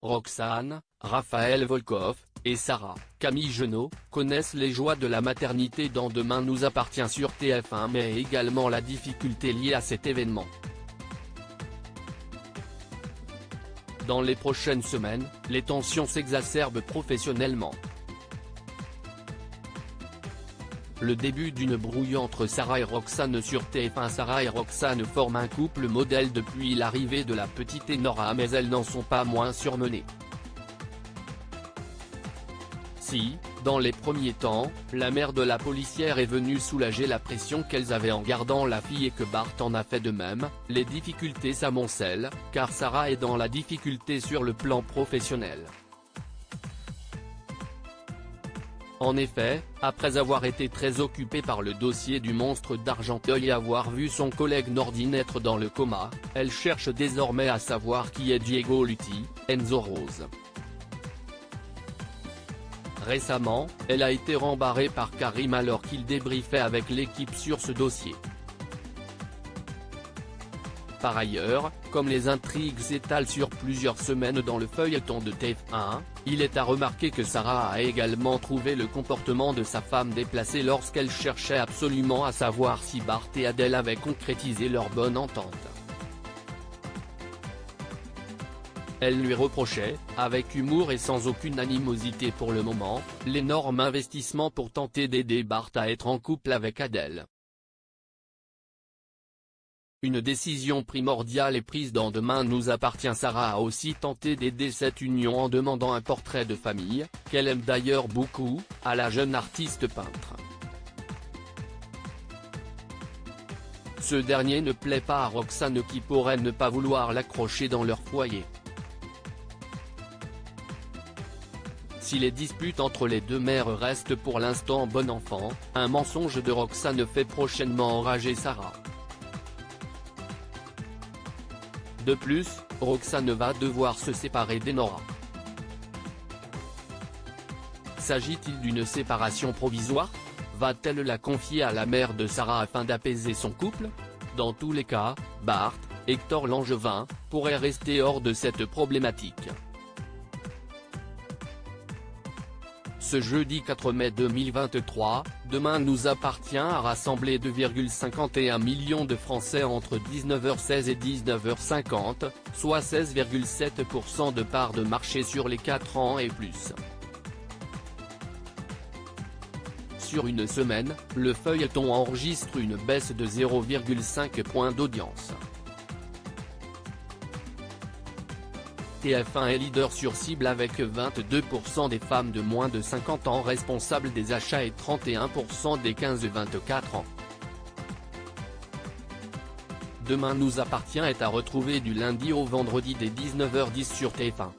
Roxane, Raphaël Volkov, et Sarah, Camille Genot, connaissent les joies de la maternité dans Demain nous appartient sur TF1 mais également la difficulté liée à cet événement. Dans les prochaines semaines, les tensions s'exacerbent professionnellement. Le début d'une brouille entre Sarah et Roxane sur TF1. Sarah et Roxane forment un couple modèle depuis l'arrivée de la petite Enora mais elles n'en sont pas moins surmenées. Si, dans les premiers temps, la mère de la policière est venue soulager la pression qu'elles avaient en gardant la fille et que Bart en a fait de même, les difficultés s'amoncellent, car Sarah est dans la difficulté sur le plan professionnel. En effet, après avoir été très occupée par le dossier du monstre d'Argenteuil et avoir vu son collègue Nordi naître dans le coma, elle cherche désormais à savoir qui est Diego Lutti, Enzo Rose. Récemment, elle a été rembarrée par Karim alors qu'il débriefait avec l'équipe sur ce dossier. Par ailleurs, comme les intrigues s'étalent sur plusieurs semaines dans le feuilleton de TF1, il est à remarquer que Sarah a également trouvé le comportement de sa femme déplacé lorsqu'elle cherchait absolument à savoir si Bart et Adèle avaient concrétisé leur bonne entente. Elle lui reprochait, avec humour et sans aucune animosité pour le moment, l'énorme investissement pour tenter d'aider Bart à être en couple avec Adèle. Une décision primordiale est prise dans Demain nous appartient. Sarah a aussi tenté d'aider cette union en demandant un portrait de famille, qu'elle aime d'ailleurs beaucoup, à la jeune artiste peintre. Ce dernier ne plaît pas à Roxane qui pourrait ne pas vouloir l'accrocher dans leur foyer. Si les disputes entre les deux mères restent pour l'instant bon enfant, un mensonge de Roxane fait prochainement enrager Sarah. De plus, Roxane va devoir se séparer d'Enora. S'agit-il d'une séparation provisoire? Va-t-elle la confier à la mère de Sarah afin d'apaiser son couple? Dans tous les cas, Bart, Hector Langevin, pourrait rester hors de cette problématique. Ce jeudi 4 mai 2023, Demain nous appartient a rassemblé 2,51 millions de Français entre 19h16 et 19h50, soit 16,7% de part de marché sur les 4 ans et plus. Sur une semaine, le feuilleton enregistre une baisse de 0,5 points d'audience. TF1 est leader sur cible avec 22% des femmes de moins de 50 ans responsables des achats et 31% des 15-24 ans. Demain nous appartient est à retrouver du lundi au vendredi dès 19h10 sur TF1.